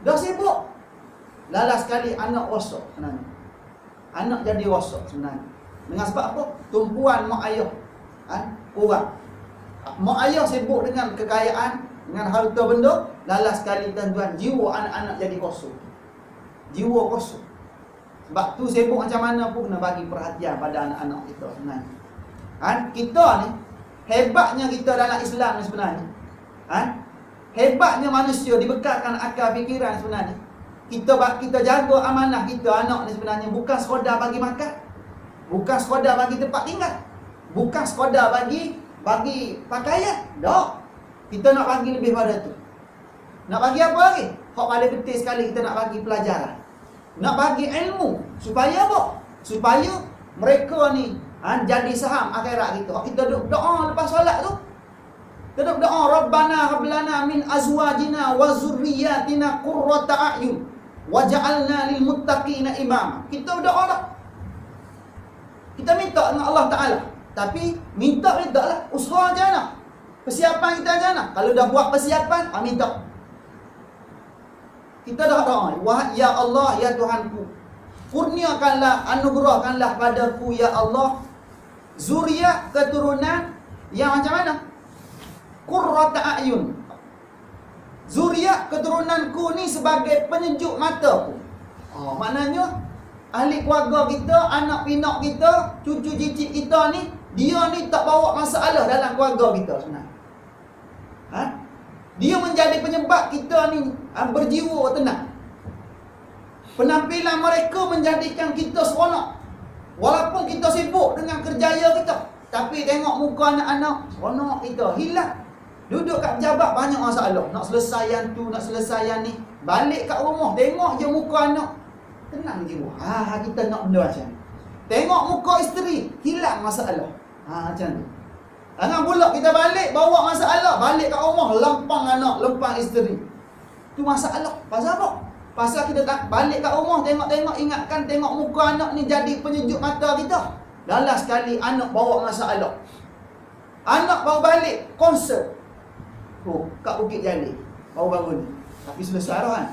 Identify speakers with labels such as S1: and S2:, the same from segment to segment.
S1: Dah sibuk. Lalas sekali anak rosak sebenarnya. Anak jadi rosak sebenarnya. Dengan sebab apa? Tumpuan mak ayah kurang. Mak ayah sibuk dengan kekayaan, dengan harta benda. Lalas sekali tuan-tuan, jiwa anak-anak jadi kosong. Jiwa kosong. Sebab tu sibuk macam mana pun kena bagi perhatian pada anak-anak kita sebenarnya. Kita ni, hebatnya kita dalam Islam ni sebenarnya. Hebatnya manusia dibekalkan akal fikiran sebenarnya. Kita jaga amanah kita anak ni sebenarnya bukan sekadar bagi makan, bukan sekadar bagi tempat tinggal, bukan sekadar bagi pakaian. Dah. Kita nak bagi lebih pada tu. Nak bagi apa lagi? Hak paling penting sekali kita nak bagi pelajaran. Nak bagi ilmu supaya apa? Supaya mereka ni jadi saham akhirat kita. Kita duduk doa lepas solat tu. Kita duduk doa, Rabbana hab lana min azwajina wa zurriyyatina qurrata a'yun waj'alna lil muttaqina imama. Kita berdoa dah. Kita minta dengan Allah Taala. Tapi minta lah, usaha macam mana? Persiapan kita macam mana? Kalau dah buat persiapan, minta. Kita dah doa, wahai ya Allah, ya Tuhanku, kurniakanlah, anugerahkanlah padaku ya Allah zuriat keturunan yang macam mana? Qurrata a'yun. Zuriat keturunanku ni sebagai penyejuk mataku. Maknanya ahli keluarga kita, anak pinak kita, cucu cicit kita ni, dia ni tak bawa masalah dalam keluarga kita sebenarnya. Dia menjadi penyebab kita ni berjiwa tenang. Penampilan mereka menjadikan kita seronok. Walaupun kita sibuk dengan kerjaya kita, tapi tengok muka anak-anak, seronok kita hilang. Duduk kat pejabat banyak masalah. Nak selesai yang tu, nak selesai yang ni. Balik kat rumah, tengok je muka anak, tenang jiwa. Kita nak benda macam ni. Tengok muka isteri, hilang masalah. Macam tu. Jangan pula kita balik, bawa masalah. Balik kat rumah, lempang anak, lempang isteri. Tu masalah. Pasal apa? Pasal kita tak balik kat rumah, tengok-tengok, ingatkan tengok muka anak ni jadi penyejuk mata kita. Lalas sekali anak bawa masalah. Anak baru balik, konsert. Kat Bukit Jalil baru-baru ni. Tapi selesai dah kan.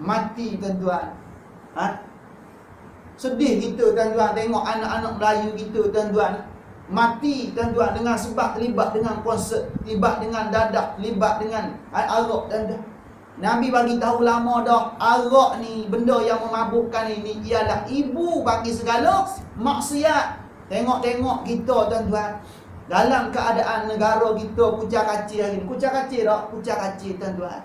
S1: Mati tuan-tuan. Sedih kita tuan-tuan tengok anak-anak Melayu kita tuan-tuan. Mati tuan-tuan dengan sebab terlibat dengan konsert, terlibat dengan dadah, terlibat dengan arak dan Nabi bagi tahu lama dah, arak ni benda yang memabukkan ini ialah ibu bagi segala maksiat. Tengok-tengok kita tuan-tuan dalam keadaan negara kita kucak kacir hari ni. Kucak kacir tak? Kucak kacir tuan-tuan.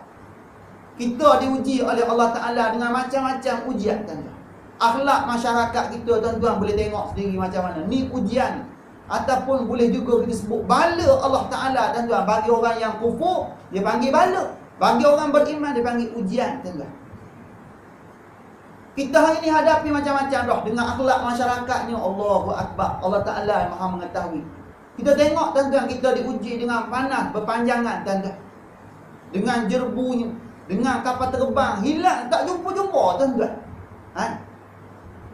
S1: Kita diuji oleh Allah Ta'ala dengan macam-macam ujian tuan-tuan. Akhlak masyarakat kita tuan-tuan boleh tengok sendiri macam mana. Ni ujian. Ataupun boleh juga kita sebut bala Allah Ta'ala tuan-tuan. Bagi orang yang kufur, dia panggil bala. Bagi orang beriman, dia panggil ujian tuan-tuan. Kita hari ni hadapi macam-macam dah. Dengan akhlak masyarakatnya, Allahu Akbar. Allah Ta'ala yang maha mengetahui. Kita tengok tuan-tuan, kita diuji dengan panas berpanjangan tuan-tuan. Dengan jerbunya, dengan kapal terbang, hilang, tak jumpa-jumpa tuan-tuan.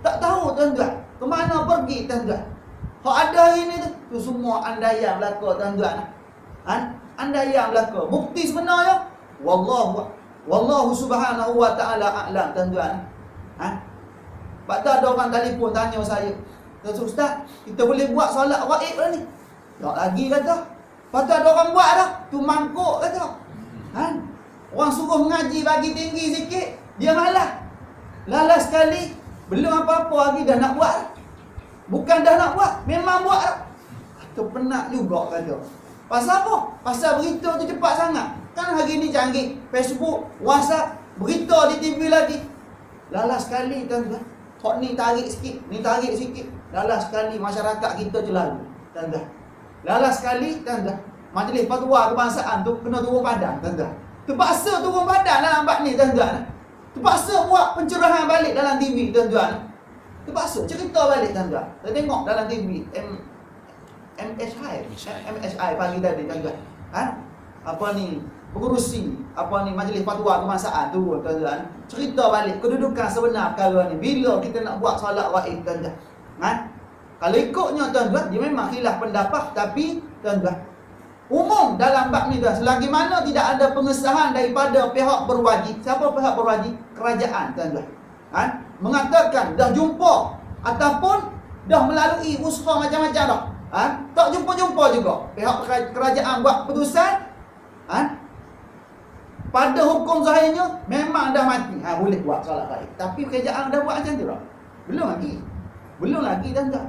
S1: Tak tahu tuan-tuan, ke mana pergi tuan-tuan. Hak ada hari ni tu semua andaian belaka tuan-tuan. Andaian belaka. Bukti sebenarnya, Wallahu subhanahu wa ta'ala a'lam tuan-tuan. Sebab tu ada orang telefon tanya saya, Ustaz, kita boleh buat solat gaib dah ni? Tak lagi kata. Lepas tu ada orang buat dah, tu mangkuk kata. Orang suruh mengaji bagi tinggi sikit, dia malas. Lalas sekali, belum apa-apa lagi dah nak buat. Bukan dah nak buat, memang buat dah. Kata penat juga kata. Pasal apa? Pasal berita tu cepat sangat. Kan hari ni canggih, Facebook, WhatsApp, berita di TV lagi. Lalas sekali tuan-tuan. Hak ni tarik sikit, ni tarik sikit. Lalas sekali masyarakat kita celaru tuan-tuan. Lalas sekali tuan-tuan, majlis fatwa kebangsaan tu kena turun padang tuan-tuan. Terpaksa turun padang dalam bab ni tuan-tuan. Terpaksa buat pencerahan balik dalam TV tuan-tuan. Terpaksa cerita balik tuan-tuan. Kita tengok dalam TV MSI pagi tadi tuan-tuan. Apa ni? Pengurusi apa ni majlis fatwa kebangsaan tu tuan-tuan. Cerita balik kedudukan sebenar perkara ni. Bila kita nak buat solat gaib tuan-tuan. Kalau ikutnya tuan-tuan, dia memang khilaf pendapat, tapi tuan-tuan, umum dalam bab ni tuan. Selagi mana tidak ada pengesahan daripada pihak berwajib. Siapa pihak berwajib? Kerajaan tuan-tuan. Mengatakan dah jumpa ataupun dah melalui usaha macam-macam dah. Tak jumpa-jumpa juga. Pihak kerajaan buat keputusan. Pada hukum zahirnya memang dah mati. Boleh buat solat gaib. Tapi kerajaan dah buat macam tu tak? Belum lagi. Belum lagi tuan-tuan.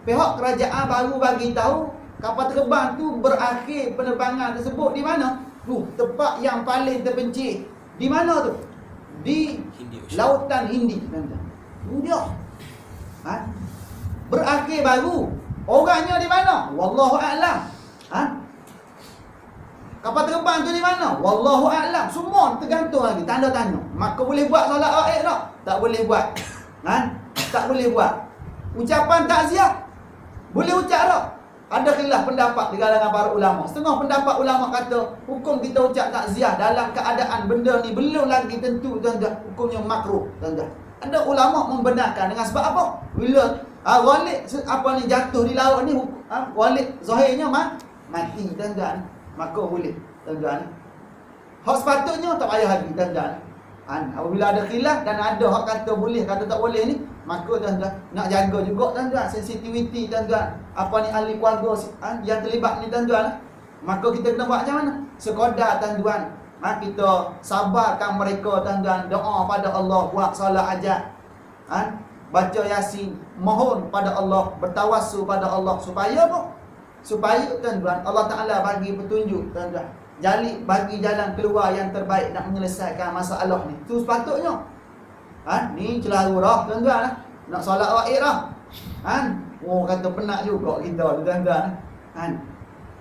S1: Pihak kerajaan baru bagi tahu kapal terbang tu berakhir penerbangan tersebut di mana? Tempat yang paling terpencil. Di mana tu? Di Lautan Hindi tuan-tuan. Dia. Berakhir baru. Orangnya di mana? Wallahu a'lam. Kapal terbang tu di mana? Wallahu a'lam. Semua tergantung lagi, tanda tanya. Maka boleh buat solat gaib tak? Tak boleh buat. Tak boleh buat. Ucapan takziah boleh ucap tak? Ada khilaf pendapat di kalangan para ulama. Setengah pendapat ulama kata hukum kita ucap takziah dalam keadaan benda ni belum lagi tentu tuan-tuan, hukumnya makruh tuan-tuan. Ada ulama membenarkan dengan sebab apa? Bila walid jatuh di laut ni, walid zahirnya mati tuan-tuan. Maka boleh tuan-tuan. Hak sepatutnya tak payah lagi tuan-tuan. Apabila ada khilaf dan ada hak kata boleh, kata tak boleh ni, maka tuan-tuan nak jaga juga tuan-tuan sensitiviti tuan-tuan. Ahli keluarga yang terlibat ni tuan-tuan. Maka kita kena buat macam mana? Sekadar tuan-tuan, kita sabarkan mereka tuan-tuan, doa pada Allah, buat solat hajat, baca Yasin, mohon pada Allah, bertawassul pada Allah supaya apa? Supaya tuan-tuan Allah Ta'ala bagi petunjuk tuan-tuan, bagi jalan keluar yang terbaik nak menyelesaikan masalah ni. Itu sepatutnya. Ni celaru dah tuan-tuan. Nak solat gaib dah. Kata penat juga kita tuan-tuan.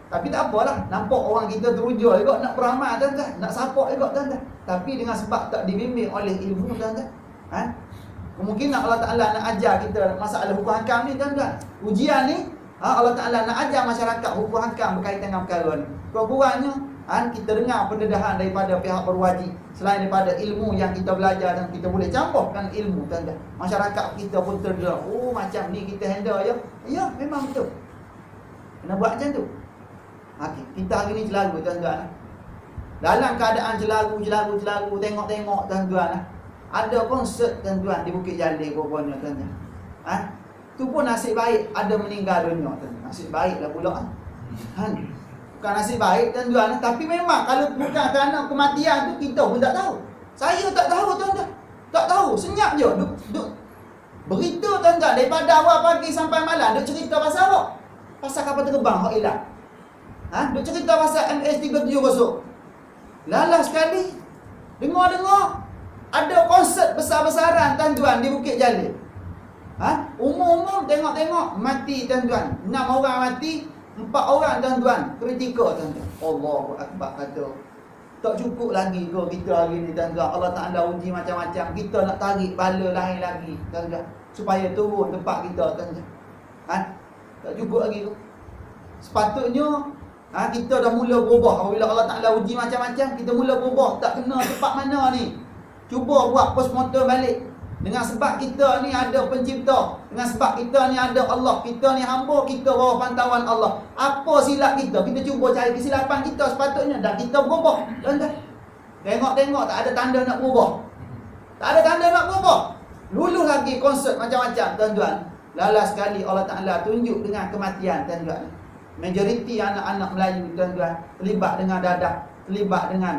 S1: Tapi tak apalah, nampak orang kita teruja juga nak beramal tuan-tuan, nak support juga tuan-tuan. Tapi dengan sebab tak dibimbing oleh ilmu tuan-tuan. Kemungkinan Allah Ta'ala nak ajar kita masalah hukum hakam ni tuan-tuan. Ujian ni Allah Ta'ala nak ajar masyarakat hukum hakam berkaitan dengan perkara ni. Kurang-kurangnya kita dengar pendedahan daripada pihak berwajib. Selain daripada ilmu yang kita belajar dan kita boleh campurkan ilmu tuan-tuan, masyarakat kita pun terdedah, macam ni kita handle ya. Ya, memang betul. Kena buat macam tu. Kita hari ni celaru tuan-tuan. Dalam keadaan celaru, tengok-tengok tuan-tuan. Ada konsert tuan-tuan di Bukit Jalil rupanya tuan-tuan. Tu pun nasib baik ada meninggal dunia tuan-tuan. Nasib baiklah pula. Bukan nasib baik tuan-tuan, tapi memang kalau bukan kerana kematian tu kita pun tak tahu. Saya tak tahu tuan-tuan. Tak tahu, senyap je duk berita tuan-tuan daripada awal pagi sampai malam duk cerita pasal apa? Pasal kapal terbang hak hilang. Duk cerita pasal MH370. Lalah sekali dengar ada konsert besar-besaran tuan-tuan di Bukit Jalil. Umum-umum tengok-tengok mati tuan-tuan. 6 orang mati, 4 orang tuan-tuan kritikal tuan-tuan. Allahu Akbar kata. Tak cukup lagi ke kita hari ni tuan-tuan. Allah Ta'ala uji macam-macam. Kita nak tarik bala lain lagi tuan-tuan, supaya turun tempat kita tuan-tuan. Tak cukup lagi ke? Sepatutnya kita dah mula berubah. Apabila Allah Ta'ala uji macam-macam, kita mula berubah. Tak kena tempat mana ni, cuba buat postmortem balik. Dengan sebab kita ni ada pencipta, dengan sebab kita ni ada Allah, kita ni hamba, kita bawah pantauan Allah. Apa silap kita? Kita cuba cari kesilapan kita sepatutnya, dan kita berubah tuan-tuan. Tengok-tengok tak ada tanda nak berubah. Tak ada tanda nak berubah. Lulu lagi konsert macam-macam tuan-tuan. Lala sekali Allah Ta'ala tunjuk dengan kematian tuan-tuan. Majoriti anak-anak Melayu tuan-tuan terlibat dengan dadah, terlibat dengan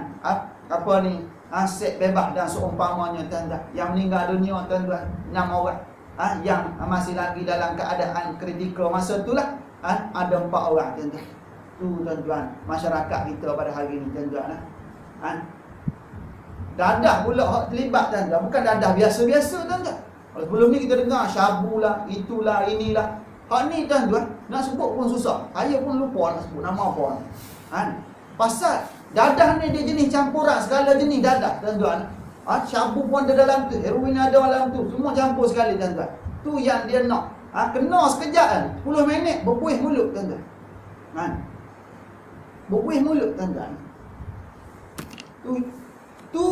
S1: seks bebas dan seumpamanya tuan-tuan. Yang meninggal dunia tuan-tuan 6 orang. Yang masih lagi dalam keadaan kritikal masa itulah ada 4 orang tuan-tuan. Tu tuan-tuan masyarakat kita pada hari ni tuan-tuan. Dadah pula hak terlibat tuan-tuan. Bukan dadah biasa-biasa tuan-tuan. Sebelum ni kita dengar syabu lah, itulah, inilah. Hak ni tuan-tuan nak sebut pun susah. Saya pun lupa nak sebut nama apa. Pasal dadah ni dia jenis campuran segala jenis dadah tuan-tuan. Syabu pun ada dalam tu, heroin ada dalam tu, semua campur sekali tuan-tuan. Tu yang dia nak. Kena sekejap kan, 10 minit berbuih mulut tuan-tuan. Berbuih mulut tuan-tuan. Tu